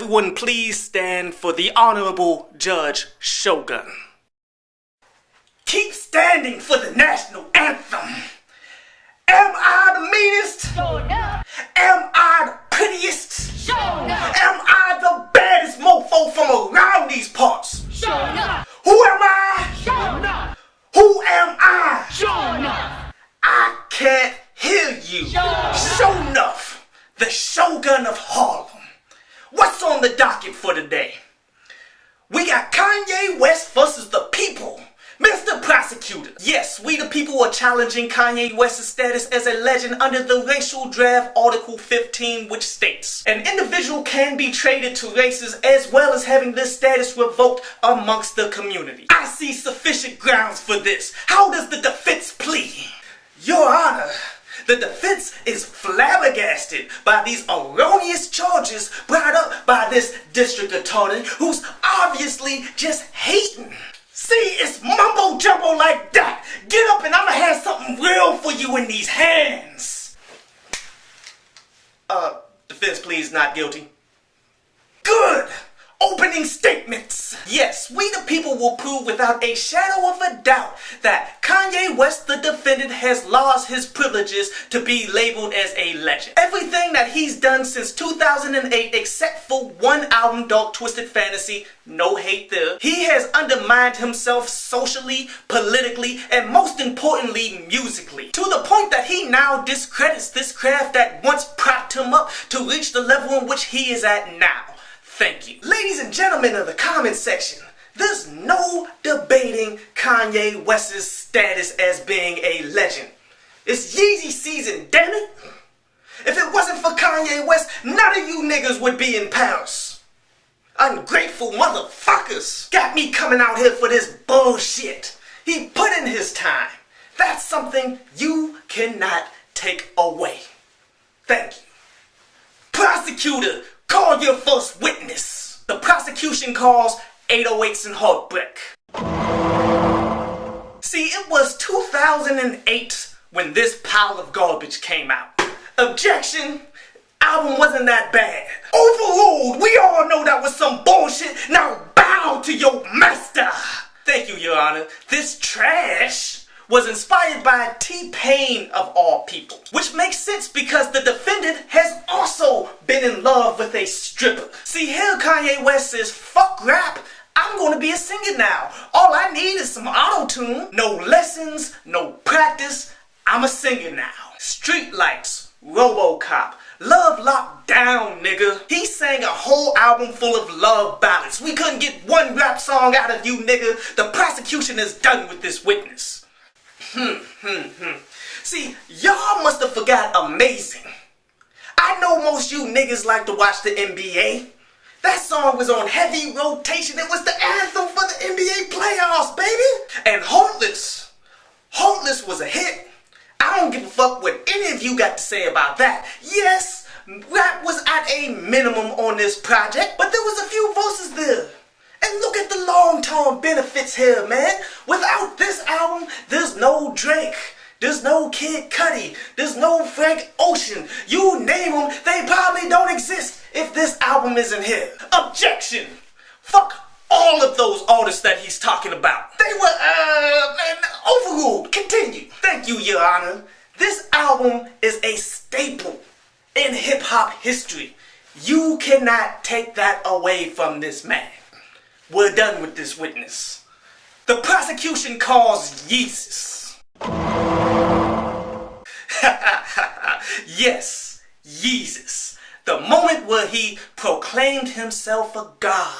Everyone please stand for the Honorable Judge Shogun. Keep standing for the national anthem. Am I the meanest? Shonuff. Am I the prettiest? Shonuff. Am I the baddest mofo from around these parts? Shonuff. Who am I? Shonuff. Who am I? Shonuff. I can't hear you. Shonuff, the Shogun of Harlem. What's on the docket for today? We got Kanye West versus the people. Mr. Prosecutor. Yes, we the people are challenging Kanye West's status as a legend under the Racial Draft Article 15, which states an individual can be traded to races as well as having this status revoked amongst the community. I see sufficient grounds for this. How does the defense plead? Your Honor, the defense is flabbergasted by these erroneous charges brought up by this district attorney who's obviously just hating. See, it's mumbo jumbo like that. Get up and I'ma have something real for you in these hands. Defense pleads not guilty. Good. Opening statements. Yes, we the people will prove without a shadow of a doubt that Kanye West, the defendant, has lost his privileges to be labeled as a legend. Everything that he's done since 2008, except for one album, Dark Twisted Fantasy, no hate there, he has undermined himself socially, politically, and most importantly, musically. To the point that he now discredits this craft that once propped him up to reach the level in which he is at now. Thank you. Ladies and gentlemen of the comment section, there's no debating Kanye West's status as being a legend. It's Yeezy season, damn it. If it wasn't for Kanye West, none of you niggas would be in Paris. Ungrateful motherfuckers got me coming out here for this bullshit. He put in his time. That's something you cannot take away. Thank you. Prosecutor, call your first witness. The prosecution calls 808s and Heartbreak. See, it was 2008 when this pile of garbage came out. Objection, album wasn't that bad. Overruled, we all know that was some bullshit. Now bow to your master. Thank you, Your Honor. This trash was inspired by T-Pain of all people. Which makes sense because the defendant has also been in love with a stripper. See, here Kanye West says, fuck rap, I'm gonna be a singer now. All I need is some auto-tune. No lessons, no practice, I'm a singer now. Street Lights, RoboCop, Love Locked Down, nigga. He sang a whole album full of love ballads. We couldn't get one rap song out of you, nigga. The prosecution is done with this witness. See, y'all must have forgot Amazing. I know most you niggas like to watch the NBA. That song was on heavy rotation. It was the anthem for the NBA playoffs, baby. And Heartless. Heartless was a hit. I don't give a fuck what any of you got to say about that. Yes, rap was at a minimum on this project, but there was a few verses there. And look at the long-term benefits here, man. Without this album, there's no Drake. There's no Kid Cudi. There's no Frank Ocean. You name them, they probably don't exist if this album isn't here. Objection. Fuck all of those artists that he's talking about. They were, overruled. Continue. Thank you, Your Honor. This album is a staple in hip-hop history. You cannot take that away from this man. We're done with this witness. The prosecution calls Yeezus. Yes, Yeezus. The moment where he proclaimed himself a god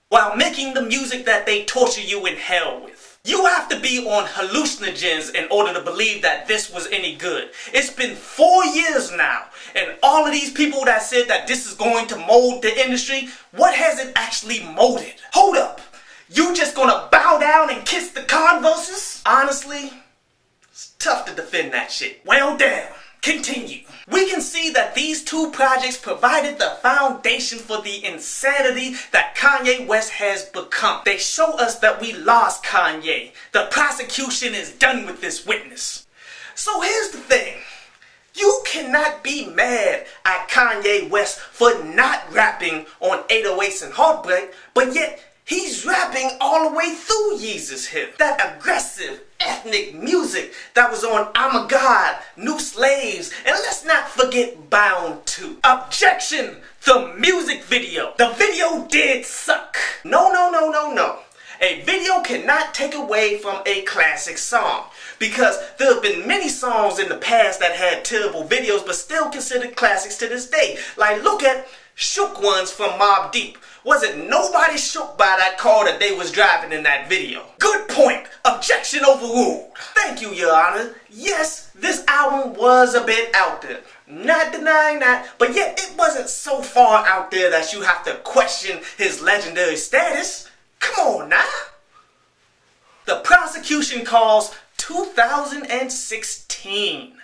while making the music that they torture you in hell with. You have to be on hallucinogens in order to believe that this was any good. It's been 4 years now, and all of these people that said that this is going to mold the industry, what has it actually molded? Hold up. You just gonna bow down and kiss the Converses? Honestly, it's tough to defend that shit. Well, damn. Continue. We can see that these two projects provided the foundation for the insanity that Kanye West has become. They show us that we lost Kanye. The prosecution is done with this witness. So here's the thing. You cannot be mad at Kanye West for not rapping on 808s and Heartbreak, but yet he's rapping all the way through Yeezus hip. That aggressive, ethnic music that was on I'm a God, New Slaves, and let's not forget Bound 2. Objection! The music video. The video did suck. No. A video cannot take away from a classic song, because there have been many songs in the past that had terrible videos but still considered classics to this day. Like, look at Shook Ones from Mobb Deep. Wasn't nobody shook by that car that they was driving in that video. Good point. Objection overruled. Thank you, Your Honor. Yes, this album was a bit out there. Not denying that, but yet it wasn't so far out there that you have to question his legendary status. Come on now. The prosecution calls 2016.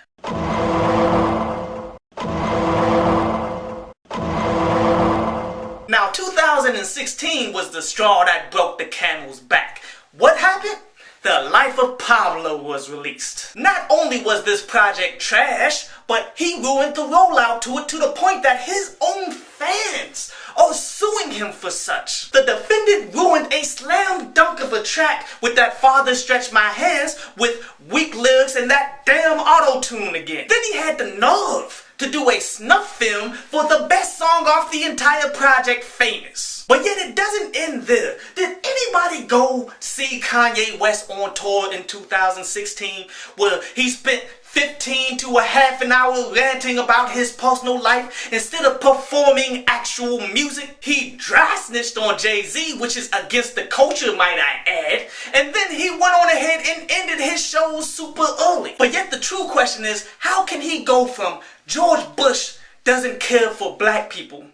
Now, 2016 was the straw that broke the camel's back. What happened? The Life of Pablo was released. Not only was this project trash, but he ruined the rollout to it to the point that his own fans are suing him for such. The defendant ruined a slam dunk of a track with that Father Stretch My Hands with weak lyrics and that damn auto-tune again. Then he had the nerve to do a snuff film for the best song off the entire project, Famous. But yet it doesn't end there. Did anybody go see Kanye West on tour in 2016 where he spent 15 to a half an hour ranting about his personal life instead of performing actual music? He dry snitched on Jay-Z, which is against the culture, might I add, and then he went on ahead and ended his shows super early. But yet the true question is, how can he go from George Bush doesn't care for black people,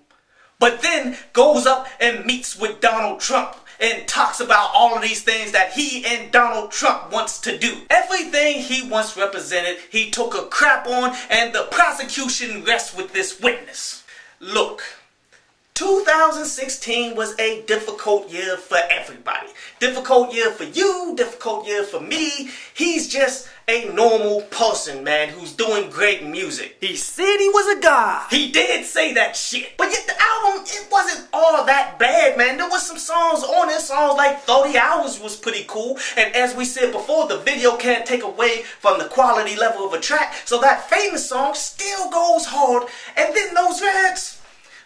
but then goes up and meets with Donald Trump and talks about all of these things that he and Donald Trump wants to do? Everything he once represented, he took a crap on, and the prosecution rests with this witness. Look, 2016 was a difficult year for everybody. Difficult year for you, difficult year for me. He's just a normal person, man, who's doing great music. He said he was a god. He did say that shit. But yet the album, it wasn't all that bad, man. There was some songs on it. Songs like 30 Hours was pretty cool. And as we said before, the video can't take away from the quality level of a track. So that Famous song still goes hard. And then those rants,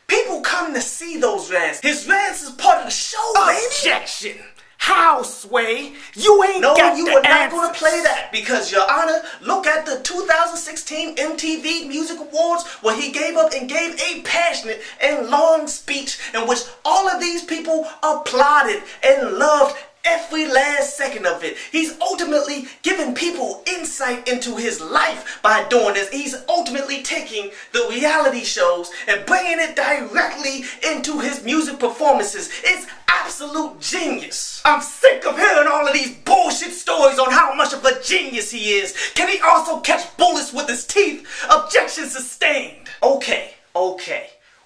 people come to see those rants. His rants is part of the show, baby. Objection. How, Sway? You ain't got the answer. No, you are not going to play that because, Your Honor, look at the 2016 MTV Music Awards where he gave up and gave a passionate and long speech in which all of these people applauded and loved every last second of it. He's ultimately giving people insight into his life by doing this. He's ultimately taking the reality shows and bringing it directly into his music performances. It's absolute genius. I'm sick of hearing all of these bullshit stories on how much of a genius he is. Can he also catch bullets with his teeth? Objection sustained. Okay.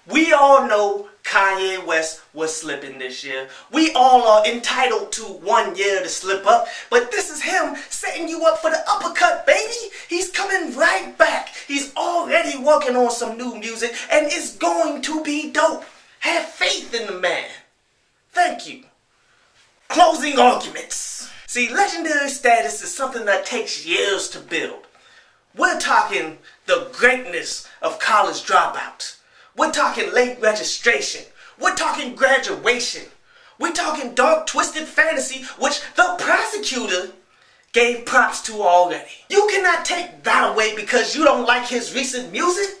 We all know Kanye West was slipping this year. We all are entitled to 1 year to slip up, but this is him setting you up for the uppercut, baby. He's coming right back. He's already working on some new music, and it's going to be dope. Have faith in the man. Thank you. Closing arguments. See, legendary status is something that takes years to build. We're talking the greatness of College Dropout. We're talking late registration. We're talking graduation. We're talking dark, twisted fantasy, which the prosecutor gave props to already. You cannot take that away because you don't like his recent music.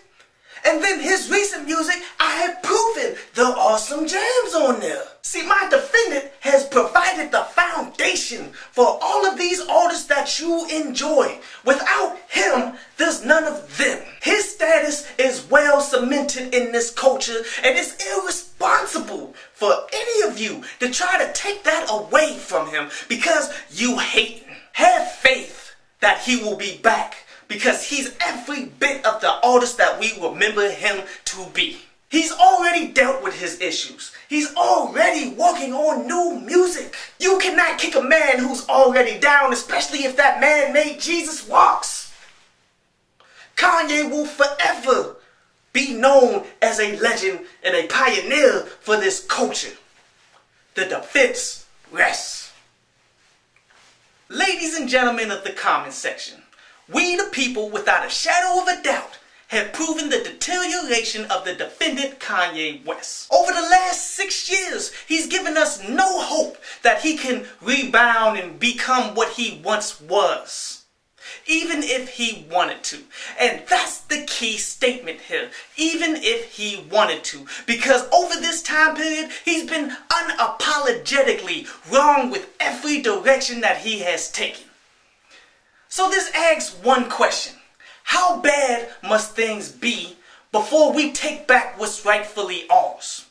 And then his recent music, I have proven there are some jams on there. See, my defendant has provided the foundation for all of these artists that you enjoy. Without him, there's none of them. His status is well cemented in this culture, and it's irresponsible for any of you to try to take that away from him because you hate him. Have faith that he will be back, because he's every bit of the artist that we remember him to be. He's already dealt with his issues. He's already working on new music. You cannot kick a man who's already down, especially if that man made Jesus walks. Kanye will forever be known as a legend and a pioneer for this culture. The defense rests. Ladies and gentlemen of the comment section, we the people without a shadow of a doubt have proven the deterioration of the defendant Kanye West. Over the last 6 years, he's given us no hope that he can rebound and become what he once was, even if he wanted to. And that's the key statement here, even if he wanted to, because over this time period, he's been unapologetically wrong with every direction that he has taken. So this asks one question. How bad must things be before we take back what's rightfully ours?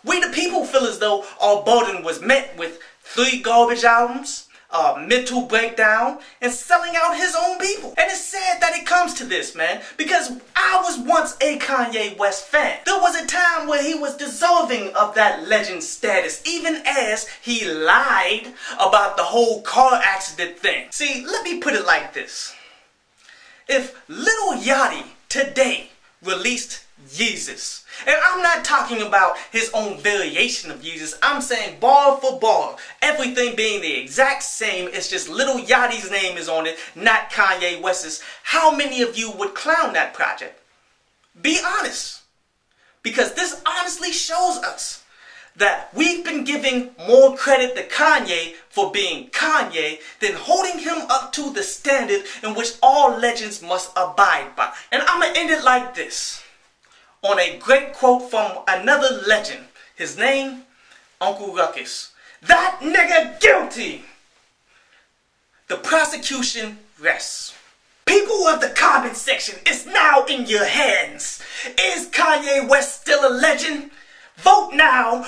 We the people feel as though our burden was met with 3 garbage albums, a mental breakdown, and selling out his own people. And it's sad that it comes to this, man, because I was once a Kanye West fan. There was a time where he was deserving of that legend status, even as he lied about the whole car accident thing. See, let me put it like this. If Lil Yachty today released Yeezus, and I'm not talking about his own variation of Yeezus, I'm saying bar for bar, everything being the exact same, it's just Lil Yachty's name is on it, not Kanye West's, how many of you would clown that project? Be honest. Because this honestly shows us that we've been giving more credit to Kanye for being Kanye than holding him up to the standard in which all legends must abide by. And I'm going to end it like this, on a great quote from another legend. His name, Uncle Ruckus. That nigga guilty! The prosecution rests. People of the comment section, it's now in your hands. Is Kanye West still a legend? Vote now